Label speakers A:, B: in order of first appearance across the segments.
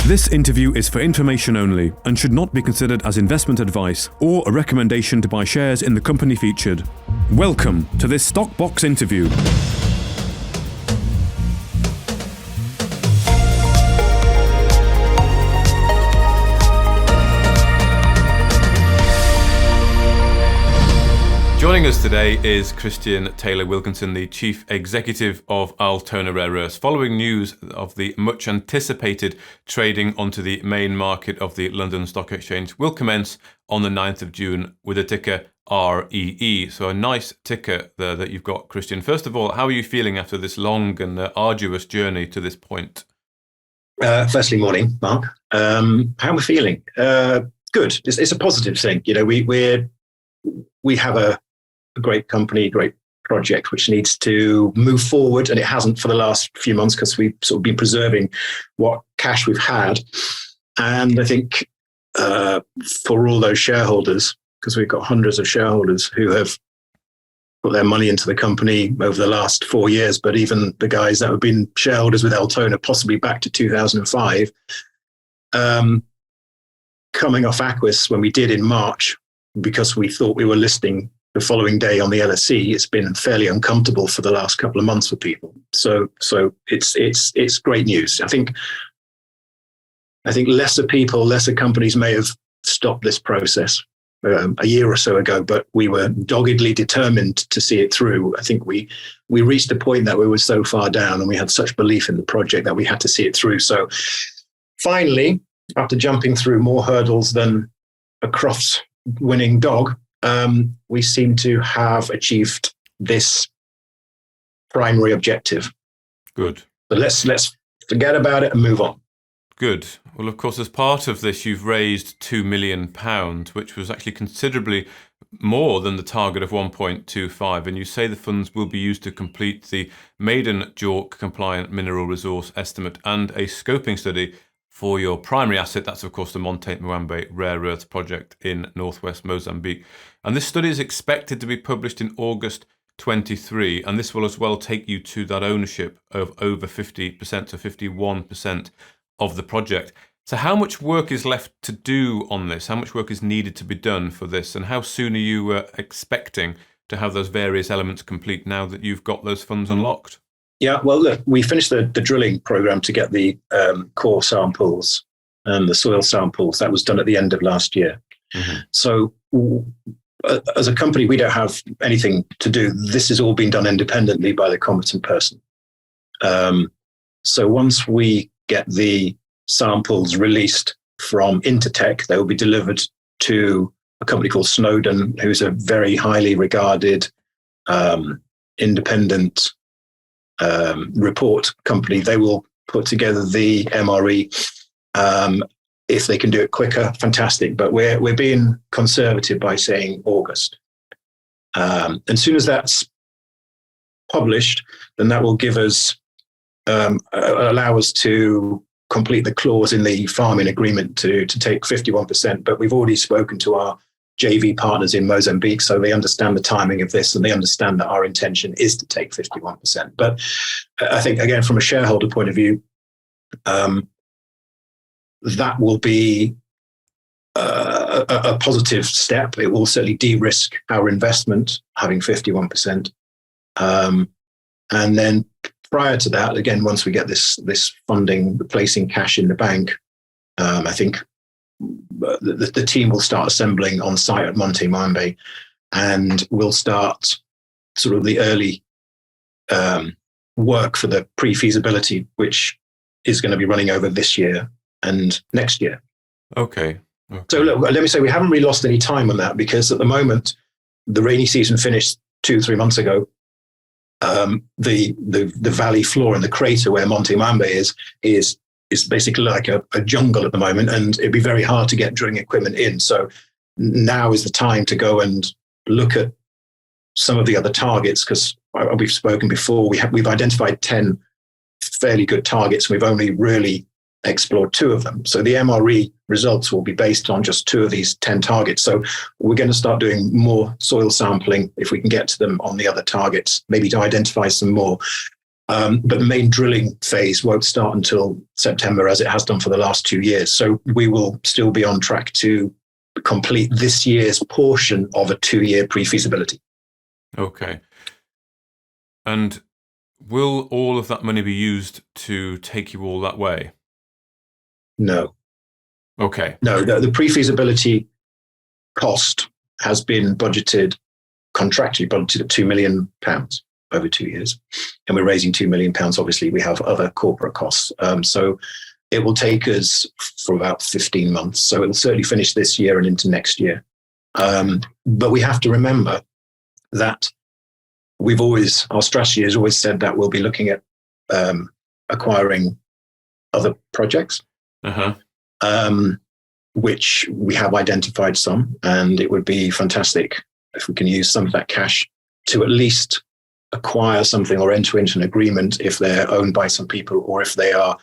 A: This interview is for information only and should not be considered as investment advice or a recommendation to buy shares in the company featured. Welcome to this Stock Box interview. Joining us today is Christian Taylor Wilkinson, the Chief Executive of Altona Rare Earths. Following news of the much anticipated trading onto the main market of the London Stock Exchange will commence on the 9th of June with a ticker REE. So a nice ticker there that you've got, Christian. First of all, how are you feeling after this long and arduous journey to this point?
B: Firstly, morning, Mark. How am I feeling? Good. It's a positive thing. You know, we have a great company, great project, which needs to move forward. And it hasn't for the last few months because we've sort of been preserving what cash we've had. And I think for all those shareholders, because we've got hundreds of shareholders who have put their money into the company over the last 4 years, but even the guys that have been shareholders with Altona, possibly back to 2005, coming off Aquis when we did in March, because we thought we were listing the following day on the LSE, it's been fairly uncomfortable for the last couple of months for people. So it's great news. I think lesser people, lesser companies may have stopped this process a year or so ago, but we were doggedly determined to see it through. I think we reached a point that we were so far down and we had such belief in the project that we had to see it through. So finally, after jumping through more hurdles than a Crofts winning dog, we seem to have achieved this primary objective.
A: Good.
B: So let's forget about it and move on.
A: Good. Well, of course, as part of this, you've raised £2 million, which was actually considerably more than the target of 1.25. And you say the funds will be used to complete the maiden JORC compliant mineral resource estimate and a scoping study for your primary asset. That's, of course, the Monte Muambe rare earths project in northwest Mozambique. And this study is expected to be published in August 23, and this will as well take you to that ownership of over 50% to 51% of the project. So how much work is left to do on this? How much work is needed to be done for this? And how soon are you expecting to have those various elements complete now that you've got those funds unlocked?
B: Yeah, well, look, we finished the drilling program to get the core samples and the soil samples. That was done at the end of last year. Mm-hmm. So as a company, we don't have anything to do. This has all been done independently by the competent person. So once we get the samples released from Intertek, they will be delivered to a company called Snowden, who's a very highly regarded independent report company. They will put together the MRE. If they can do it quicker, fantastic. But we're being conservative by saying August. And as soon as that's published, then that will give us allow us to complete the clause in the farming agreement to take 51%. But we've already spoken to our JV partners in Mozambique, so they understand the timing of this and they understand that our intention is to take 51%. But I think, again, from a shareholder point of view, that will be a positive step. It will certainly de-risk our investment, having 51%. And then prior to that, again, once we get this funding, placing cash in the bank, I think the team will start assembling on site at Monte Muambe, and we'll start sort of the early work for the pre-feasibility, which is going to be running over this year and next year. Okay. So look, let me say we haven't really lost any time on that, because at the moment, the rainy season finished 2-3 months ago. The valley floor and the crater where Monte Muambe is basically like a jungle at the moment, and it'd be very hard to get drilling equipment in. So now is the time to go and look at some of the other targets, because we've spoken before. We've identified 10 fairly good targets. We've only really explored 2 of them. So the MRE results will be based on just 2 of these 10 targets. So we're going to start doing more soil sampling if we can get to them on the other targets, maybe to identify some more. But the main drilling phase won't start until September, as it has done for the last 2 years. So we will still be on track to complete this year's portion of a 2-year pre-feasibility.
A: Okay. And will all of that money be used to take you all that way?
B: No.
A: Okay.
B: No, the pre-feasibility cost has been contractually budgeted at £2 million over 2 years. And we're raising £2 million. Obviously, we have other corporate costs. So it will take us for about 15 months. So it will certainly finish this year and into next year. But we have to remember that our strategy has always said that we'll be looking at acquiring other projects, which we have identified some, and it would be fantastic if we can use some of that cash to at least acquire something or enter into an agreement if they're owned by some people, or if they are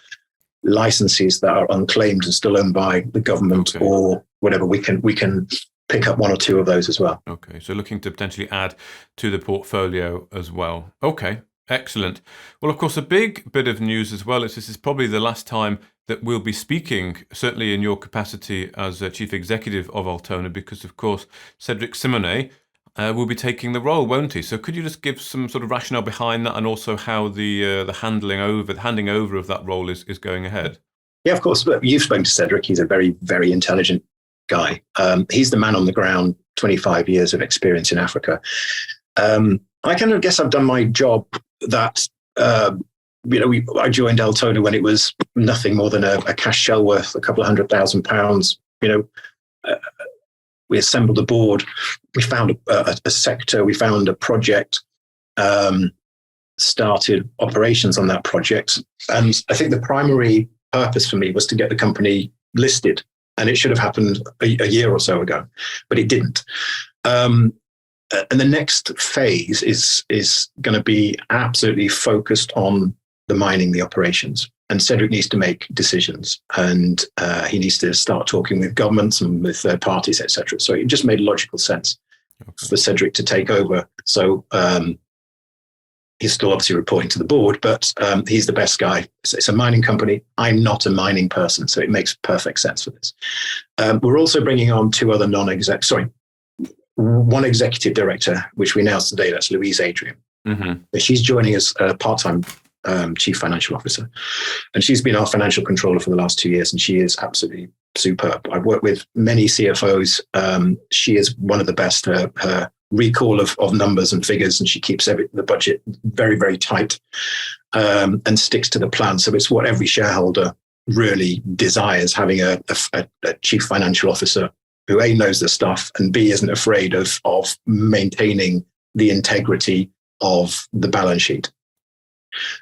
B: licenses that are unclaimed and still owned by the government or whatever. We can pick up 1 or 2 of those as well.
A: Okay, so looking to potentially add to the portfolio as well. Okay, excellent. Well, of course, a big bit of news as well is this is probably the last time that we'll be speaking, certainly in your capacity as Chief Executive of Altona, because, of course, Cedric Simonet will be taking the role, won't he? So could you just give some sort of rationale behind that, and also how the handing over of that role is going ahead?
B: Yeah, of course. You've spoken to Cedric. He's a very, very intelligent guy. He's the man on the ground, 25 years of experience in Africa. I kind of guess I've done my job that, I joined Altona when it was nothing more than a cash shell worth a couple of £100,000. We assembled a board, we found a sector, we found a project, started operations on that project. And I think the primary purpose for me was to get the company listed. And it should have happened a year or so ago, but it didn't. And the next phase is going to be absolutely focused on the mining, the operations. And Cedric needs to make decisions, and he needs to start talking with governments and with third parties, etc. So it just made logical sense for Cedric to take over. So he's still obviously reporting to the board, but he's the best guy. It's a mining company. I'm not a mining person, so it makes perfect sense for this. We're also bringing on 2 other one executive director, which we announced today. That's Louise Adrian. She's joining us part-time Chief Financial Officer. And she's been our financial controller for the last 2 years, and she is absolutely superb. I've worked with many CFOs. She is one of the best. Her recall of numbers and figures, and she keeps the budget very, very tight and sticks to the plan. So it's what every shareholder really desires, having a Chief Financial Officer who A, knows the stuff, and B, isn't afraid of maintaining the integrity of the balance sheet.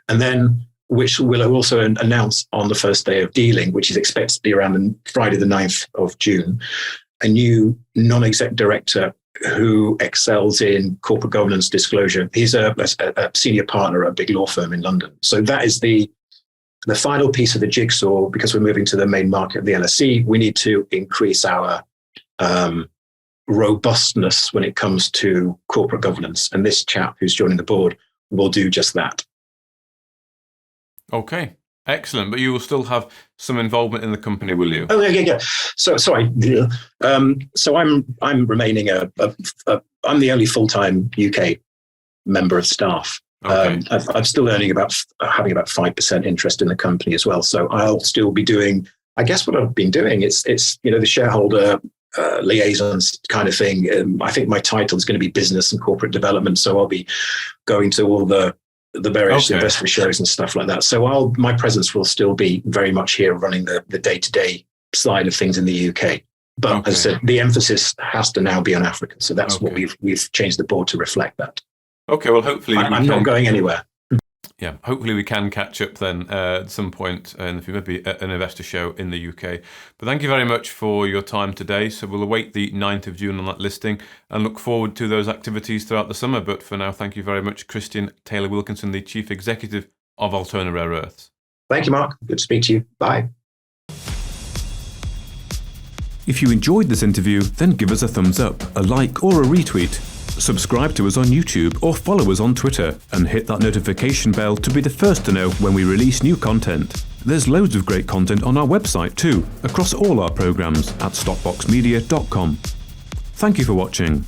B: And then, which we'll also announce on the first day of dealing, which is expected to be around Friday the 9th of June, a new non-exec director who excels in corporate governance disclosure. He's a senior partner at a big law firm in London. So that is the final piece of the jigsaw. Because we're moving to the main market of the LSE, we need to increase our robustness when it comes to corporate governance. And this chap who's joining the board will do just that.
A: Okay, excellent. But you will still have some involvement in the company, will you?
B: Oh, yeah. So sorry. So I'm remaining I'm the only full-time UK member of staff.
A: Okay.
B: I'm still having about 5% interest in the company as well. So I'll still be doing, I guess, what I've been doing. It's the shareholder liaisons kind of thing. I think my title is going to be business and corporate development. So I'll be going to all the various investment shows and stuff like that. So my presence will still be very much here, running the day-to-day side of things in the UK. But as I said, the emphasis has to now be on Africa. So that's what we've changed the board to reflect that.
A: Okay, well, hopefully
B: I'm not going anywhere.
A: Yeah, hopefully we can catch up then at some point in the future, maybe at an investor show in the UK. But thank you very much for your time today. So we'll await the 9th of June on that listing and look forward to those activities throughout the summer. But for now, thank you very much, Christian Taylor Wilkinson, the Chief Executive of Altona Rare Earths.
B: Thank you, Mark. Good to speak to you. Bye.
C: If you enjoyed this interview, then give us a thumbs up, a like, or a retweet.
A: Subscribe to us on YouTube or follow us on Twitter and hit that notification bell to be the first to know when we release new content. There's loads of great content on our website too, across all our programmes at stopboxmedia.com. Thank you for watching.